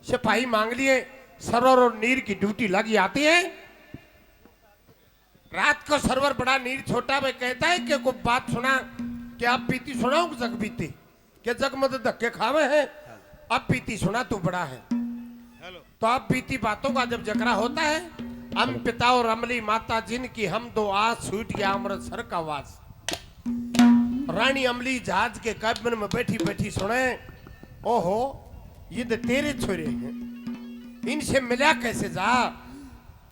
सिपाही मांग लिए, सरवर और नीर की ड्यूटी लगी आती है। रात को सरवर बड़ा नीर छोटा में कहता है कि कोई बात सुना, कि आप पीती सुनाओ जग बीती, कि जग मत धक्के खावे हैं, अब पीती सुना तू बड़ा है। तो आप बीती बातों का जब जकरा होता है, हम पिता और अमली माता जिनकी हम दो आज छूट गया अमृतसर का वास। रानी अमली जहाज के कैबिन में बैठी बैठी सुने, ओहो ये तो तेरे छोरे हैं, इनसे मिला कैसे जा।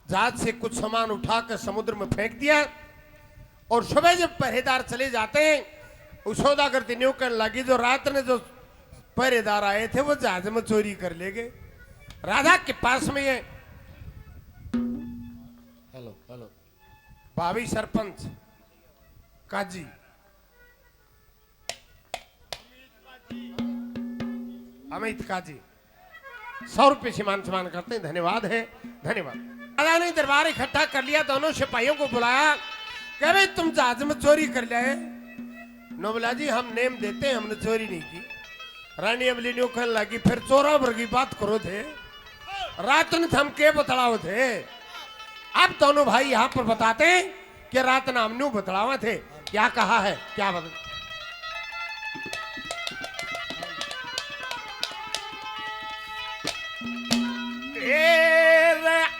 जहाज से कुछ सामान उठा कर समुद्र में फेंक दिया, और सुबह जब पहरेदार चले जाते हैं, उछोदा करती न्यू करने लगी, जो रात ने जो पहरेदार आए थे वो जहाज में चोरी कर ले गए। राधा के पास में ये हेलो हेलो भाभी सरपंच काजी अमित काजी 100 रुपये सम्मान करते हैं, धन्यवाद है, धन्यवाद। राजा ने दरबार इकट्ठा कर लिया, दोनों सिपाहियों को बुलाया, कह भाई तुम जहाज में चोरी कर लिया है। नोबला जी हम नेम देते हैं, हमने चोरी नहीं की। रानी अमली ने कहने लगी, फिर चोरा भर की बात करो थे, रात ने हम के बतलावे थे। अब दोनों भाई यहाँ पर बताते हैं कि रात ने हमने बतलावे थे। क्या कहा है, क्या बता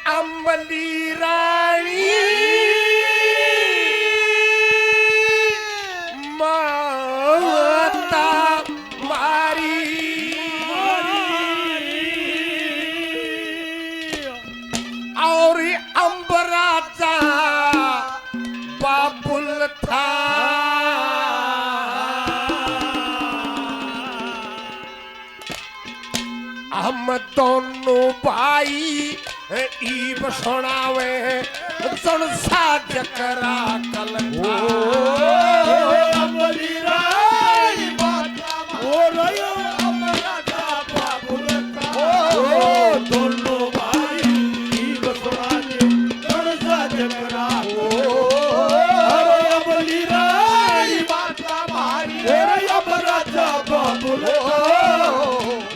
अम्बली रानी माता मारी और अम्बराजा बाबुल था। हम दोनों भाई ईब सुनावे सुन साज करा कल अमली रानी माता हो रयो अमराजा बाबुल का, दोनों भाई ईब सुनावे सुन साज करा। अमली रानी माता मारी हो रयो अमराजा बाबुल का,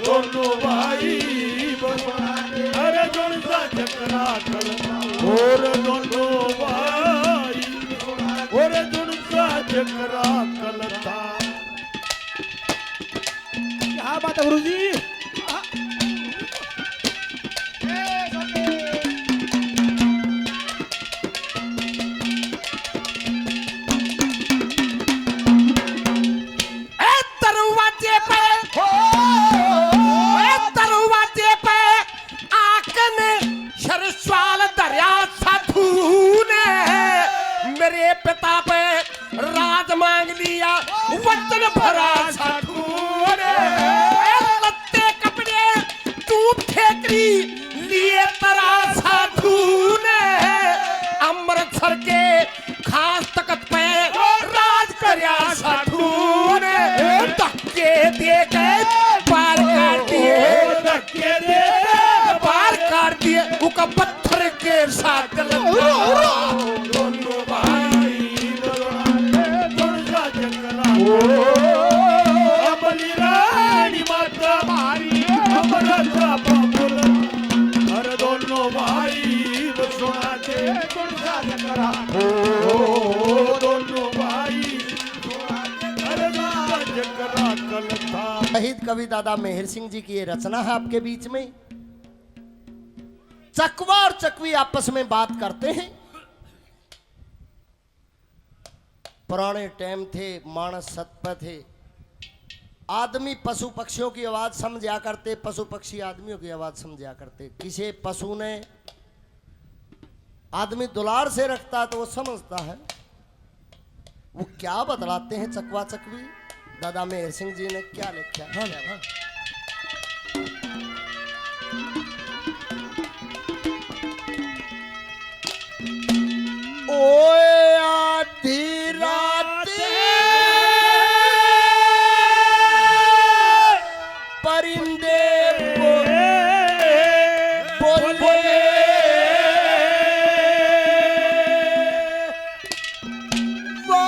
दोनों भाई ईब सुनावे अरे सुन साज करा कल और दोनों भाई और दुनिया जकरा कलता। क्या बात है गुरुजी? दरवाजे पे दरवाजे पे आकने शरस्वाल दरिया साधु ने मेरे पिता पे राज मांग लिया, वचन भरा साधु ने। लत्ते कपड़े तू ठेकरी लिए तरा साधु ने, अमृतसर के खास तख्त पे राज करया साधु ने। धक्के दे के पार काट दिए, धक्के दे पार काट दिए, उका पत्थर के साथ दोनों भाई दुनिया जकरा। अमली रानी माता मारी अमराजा बाबुल, हर दोनों भाई सुना दे दुनिया जकरा। दोनों भाई हर दुनिया जकरा कलता। शहीद कवि दादा मेहर सिंह जी की ये रचना है आपके बीच में। चकवा और चकवी आपस में बात करते हैं। पुराने टाइम थे, मानस सत्य थे, आदमी पशु पक्षियों की आवाज समझा करते, पशु पक्षी आदमियों की आवाज समझा करते। किसी पशु ने आदमी दुलार से रखता तो वो समझता है। वो क्या बतलाते हैं चकवा चकवी, दादा मेहर सिंह जी ने क्या लिखा है। ओए आधी रात परिंदे बोले, वो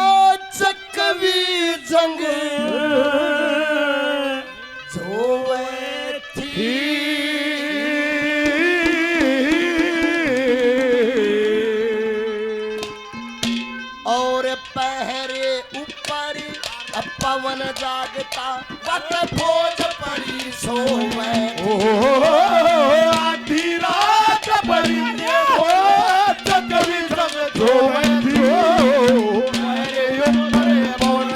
चकवी जंग जोवे थी। पवन जागता वट भोज पड़ी सोवे आधी रात पड़ी कभी संग सोवे मेरे ऊपर पवन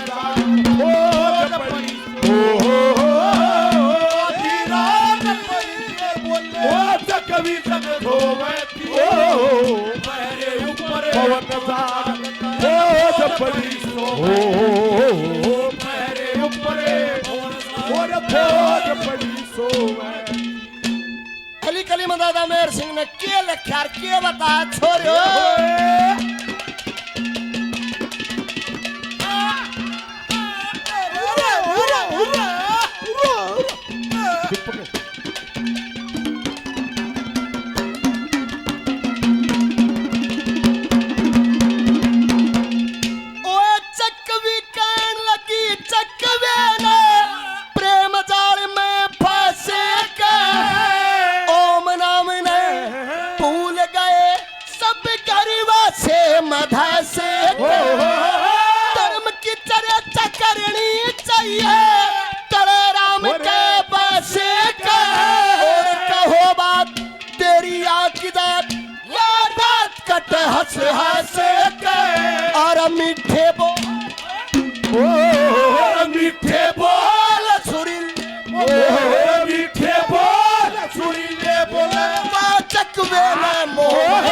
भोज पड़ी आधी रात पड़ी बोले कभी संग सोवे मेरे ऊपर पवन भोज पड़ी मेरे ऊपर भोज पड़ी सोवे। कली कली में दादा मेहर सिंह ने के लख्या के बताया छोरे धर्म की चर्चा करनी चाहिए तड़े राम के बसे का और कहो बात तेरी आँखी दांत या दांत कट हंस हंस के और मीठे बोल सुरील मीठे बोल सुरीले बोले वाचक वेला मोह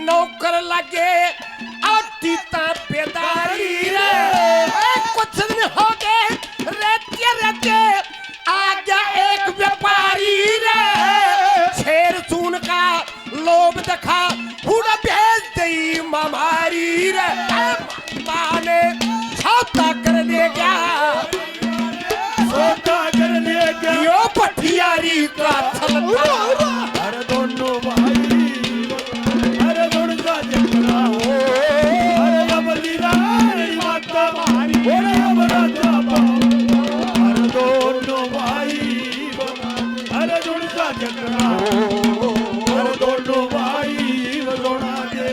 नौकर लगे आतीता बेदारी रे कुछ दिन हो गए रहते रहते आ गया एक व्यापारी रे शेर सुन का लोभ देखा पूरा भेज दई ममारी रे माने छौता कर ले गया यो पठियारी का छलता अरे दोनों भाई अरे दोनों का जगरा अरे अबली रानी माता मारी अरे अबला जाबा अरे दोनों भाई अरे दोनों का जगरा अरे दोनों भाई दोनों के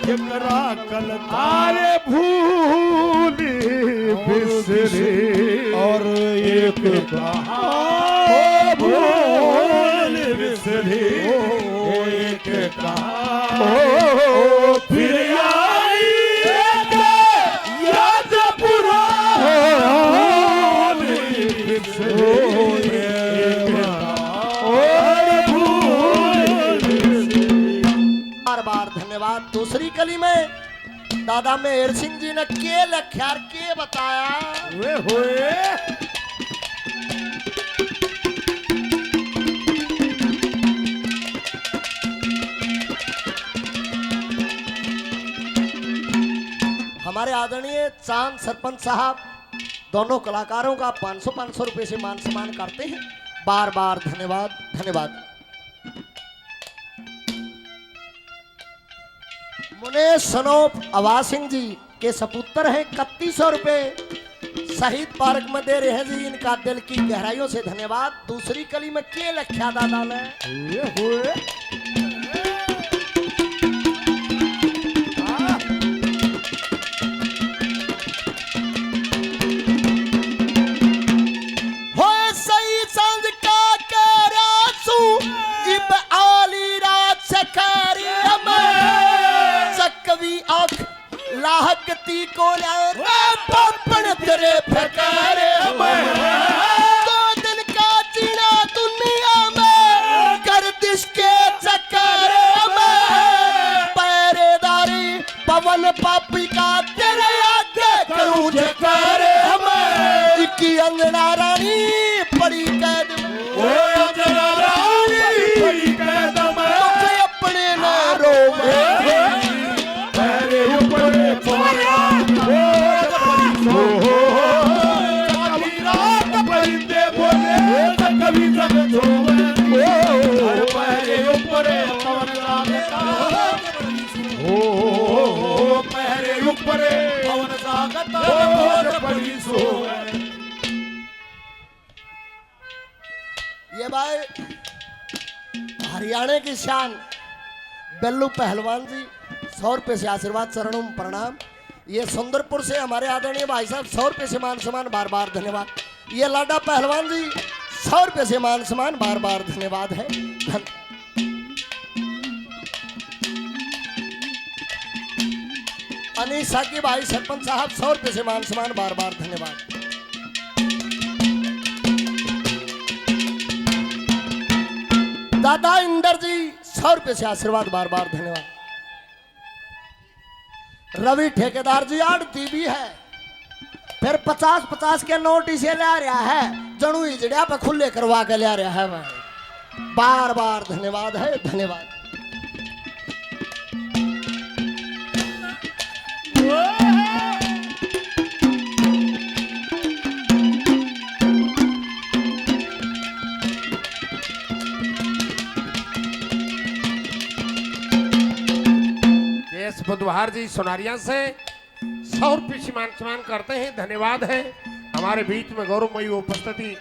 जगरा कल तारे भूली बिसरे और एक कहा भूल बिसरे एक कहा फिर आई याद पुरानी बिसरे बार बार धन्यवाद। दूसरी कली में दादा मेहर सिंह जी ने के लख्यार के बताया वे होए हमारे आदरणीय चांद सरपंच साहब दोनों कलाकारों का 500-500 रुपए से मान सम्मान करते हैं। बार बार धन्यवाद धन्यवाद। मुनेश सनोप आवाज सिंह जी के सपुत्र हैं 3100 रुपए शहीद पार्क में दे रहे हैं जी, इनका दिल की गहराइयों से धन्यवाद। दूसरी कली में के लख्या दादा ने वे होए लाहकती को पापण तेरे फकारे दो दिन का जीना दुनिया में पावन पापी का तेरे आगे करूं जयकार मैं। इक्की अंगना रानी पड़ी कैद में, ओ अंजना रानी पड़ी कैद में, तुझे अपने न रो तेरे ऊपर पवना कभी रात परिंदे बोले कभी जग झूमे, हर पैरे ऊपर पवन सागता, ओ पैरे ऊपर पवन सागता पड़ी सोवे। ये भाई हरियाणा की शान बेल्लू पहलवान जी 100 रुपये से आशीर्वाद चरणों में प्रणाम। ये सुंदरपुर से हमारे आदरणीय भाई साहब 100 रुपये से मान सम्मान बार बार धन्यवाद। ये लाडा पहलवान जी 100 रुपये से मान सम्मान बार बार धन्यवाद है। अनीसा की भाई सरपंच साहब 100 रुपये से मान सम्मान बार बार धन्यवाद। दादा इंदर जी 100 रुपये से आशीर्वाद बार बार धन्यवाद। रवि ठेकेदार जी आड़ती भी है, फिर 50-50 के नोट इसे ला रहा है, जनू इजड़िया पे खुले करवा के ला रहा है भाई, बार बार धन्यवाद है, धन्यवाद। बुधवार जी सोनारिया से 100 रुपये सम्मान करते हैं, धन्यवाद है। हमारे बीच में गौरवमयी उपस्थिति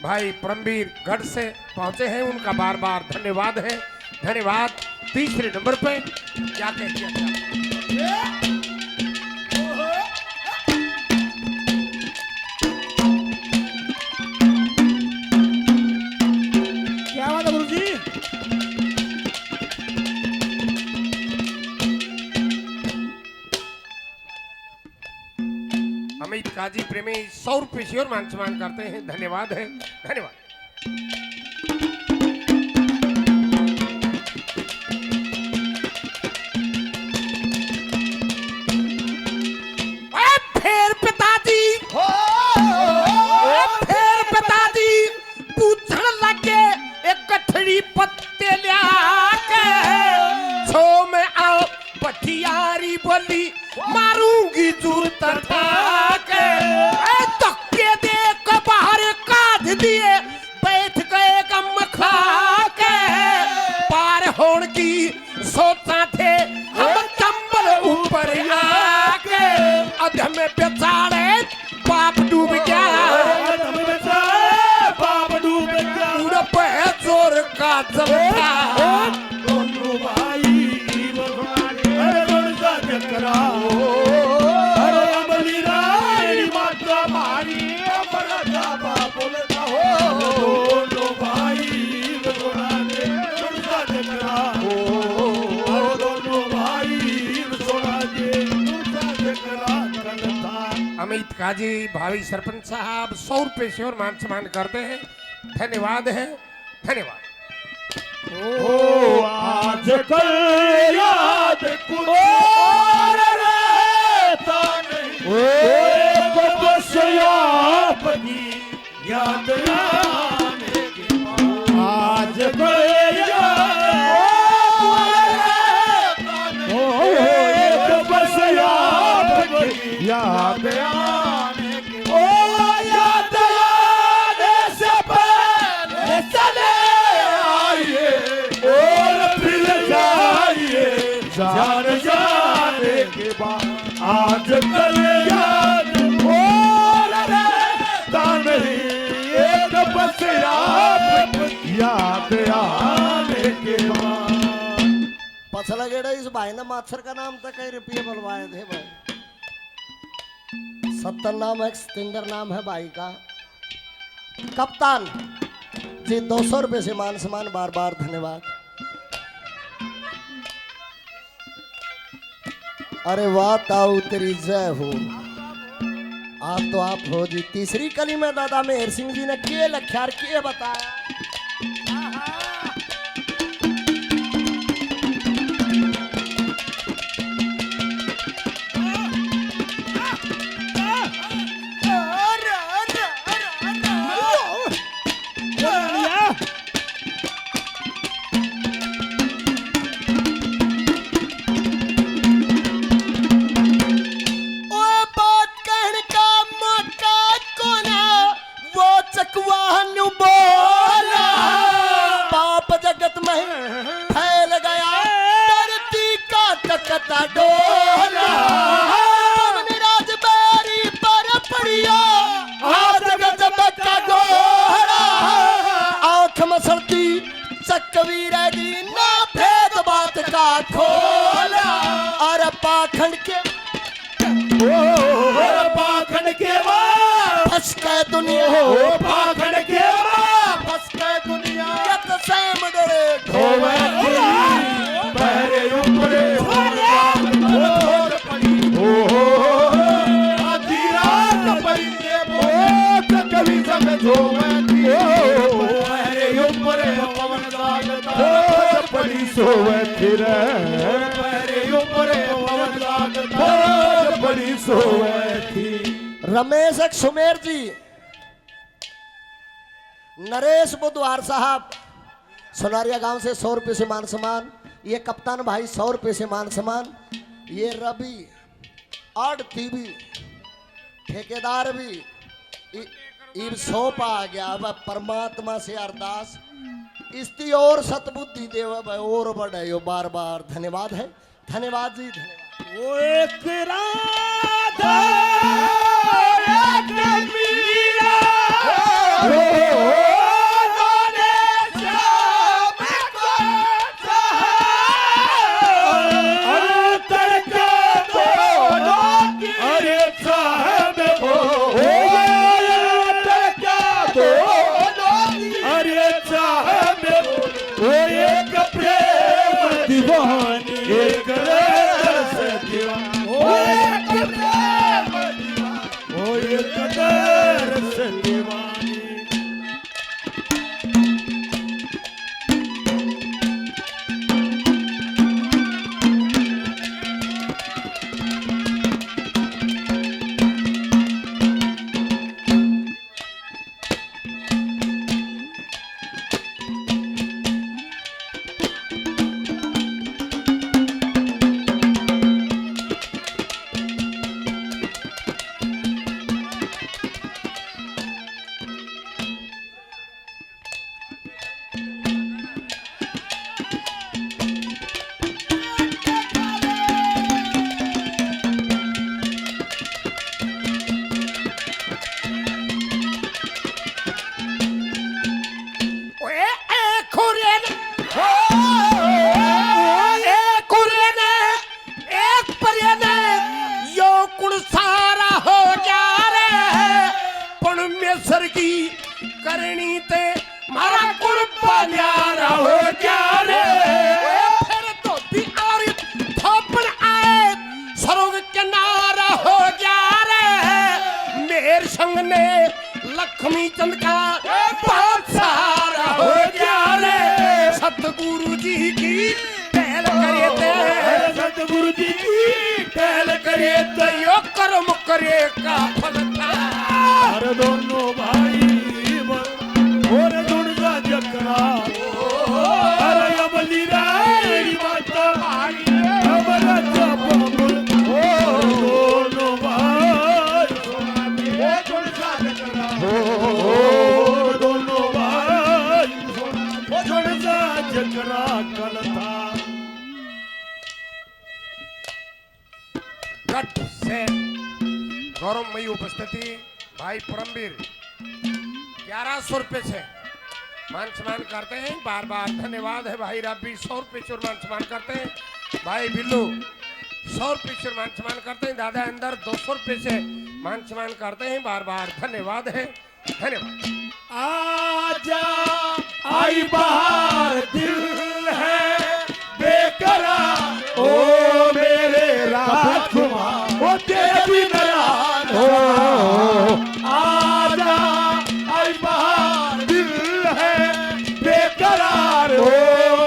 भाई परमवीर गढ़ से पहुंचे हैं, उनका बार बार धन्यवाद है, धन्यवाद। तीसरे नंबर पे क्या कहती है क्या बात है गुरुजी? अमित काजी प्रेमी 100 रुपये से और मान सम्मान करते हैं, धन्यवाद है, धन्यवाद। फिर पिताजी पूछण लगे एक गठड़ी पत्ते लिया के, छो में आओ पठियारी बोली मारूंगी जूर तथा के, धक्के दे के बाहर काट दिए, बैठ गए गम खा के, पार होण की सोचा थे हम चंबल ऊपर आके, अध में बेचारे बाप डूब गया, बाप डूब गया, उड़प है जोर का जमता, दोनों भाई कराओ, अरे अमली रानी माता मारी बड़ा जाबा बोलता हो, दोनों भाई सोना दे सुनता कराओ, अरे दोनों भाई सोना दे सुनता करा करता। अमित काजी भावी सरपंच साहब 100 रुपये से और मान सम्मान करते हैं, धन्यवाद है, धन्यवाद। ओ आजकल याद कुछ और रहता नहीं, ओ बस आपकी याद आने के बाद, आजकल याद रहता नहीं, ओ बस आपकी याद आने के बाद, ओ याद आने से पहले चले और फिर जाइए, जान जाने के बाद आज कल याद और रहता नहीं, एक बस आप याद आने के बाद। पछला गेड़ा इस भाई ने माछर का नाम तक कई रुपये बुलवाए थे भाई, 70 नाम है, सिकंदर नाम है भाई का। कप्तान जी 200 रुपये से मान सम्मान बार बार धन्यवाद। अरे वाह ताऊ तेरी जय हो, आप तो आप हो जी। तीसरी कली में दादा मेहर सिंह जी ने के लख्यार के बताया, चमकता डोला पवन राजबारी पर पड़िया आज गजब का डोला आंख मसलती चकवी रही ना भेद बात का खोला और पाखंड के पाखंड के बाद फंस के दुनिया पाखंड के बाद फंस के दुनिया यत सैम डरे होवे बहरे ऊपरे छोड़ पड़ी आधी रात पड़ी के कभी समझो बहरे ऊपरे पवन लागता पड़ी सोवे फिर बहरे ऊपरे पवन लागता बड़ी सोवे थी। रमेश एक सुमेर जी नरेश बुधवार साहब सोनारिया गांव से 100 रुपये से मान सम्मान ये कप्तान भाई 100 रुपये से मान सम्मान ये रवि आड़ती भी ठेकेदार भी इब सौंप आ गया अब परमात्मा से अरदास इसकी और सतबुद्धि देव और बढ़े बार बार धन्यवाद है धन्यवाद जी धन्यवाद वो एक राधा एक मीरा रोने श्याम को अंतर का दोनों की अरे साहब हो अंतर का दोनों की अरे साहब वो एक प्रेम दीवानी एक करनी ते मारा कुर्बा न्यारा हो क्या रे फिर तो भी और थोपन आए सरोग किनारा हो गया रे मेर संग ने लक्ष्मी चंद का बादशाह हो गया रे सतगुरु जी की पहल करे थे सतगुरु जी की पहल करे थे यो कर्म करे का फल था और दोनों भाई और दुर्गा जकरा अरे अमली रानी माता हमारा जबाबुल दोनों भाई दुर्गा जकरा दोनों भाई दुर्गा जकरा कल था गट से गौरवमयी उपस्थिति भाई परमवीर 1100 रुपये से मान सम्मान करते हैं बार बार धन्यवाद है भाई रब्बी 100 रुपये से मान सम्मान करते हैं भाई बिल्लू 100 रुपये से मान सम्मान करते हैं दादा अंदर 200 रुपये से मान सम्मान करते हैं बार बार धन्यवाद है धन्यवाद। आजा आई बाहर दिल है बेकरार ओ मेरे राजकुमार ओ तेरे बिना हो आजा आई बाहर दिल है बेकरार ओ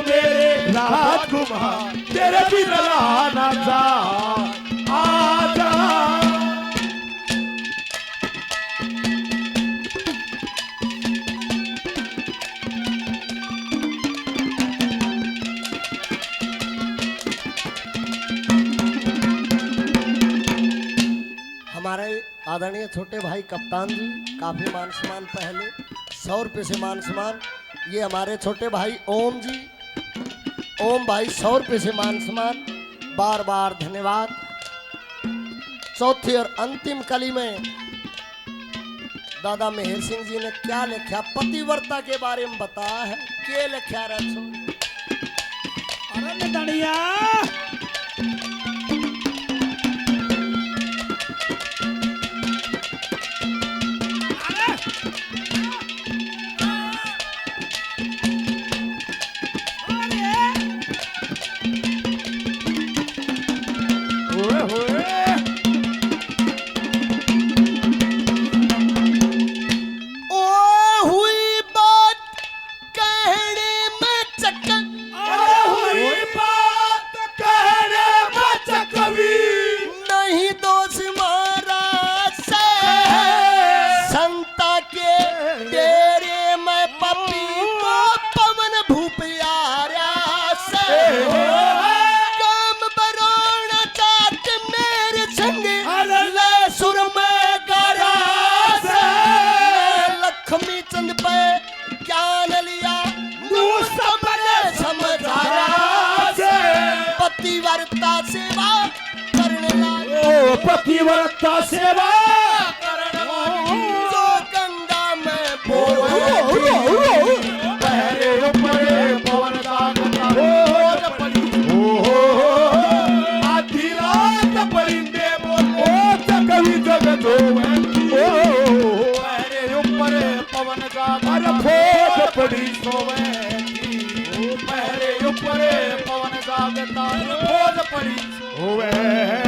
मेरे राजकुमार तेरे बिना ना जा आजा हमारे आदरणीय छोटे भाई कप्तान जी काफी मान सम्मान पहले 100 रुपये से मान सम्मान ये हमारे छोटे भाई ओम जी ओम भाई 100 रुपये से मान सम्मान बार बार धन्यवाद। चौथी और अंतिम कली में दादा मेहर सिंह जी ने क्या लिखा, पतिव्रता के बारे में बताया है। क्या लिखा रहा अरे दनिया पतिव्रता सेवा जो गंगा में पहरे ऊपरे पवन दागता आधी रात परिंदे बोले कवि जगत पहरे ऊपरे पवन दागता भोज पड़ी सोवे पहरे ऊपरे पवन दागता भोज पड़ी सोवे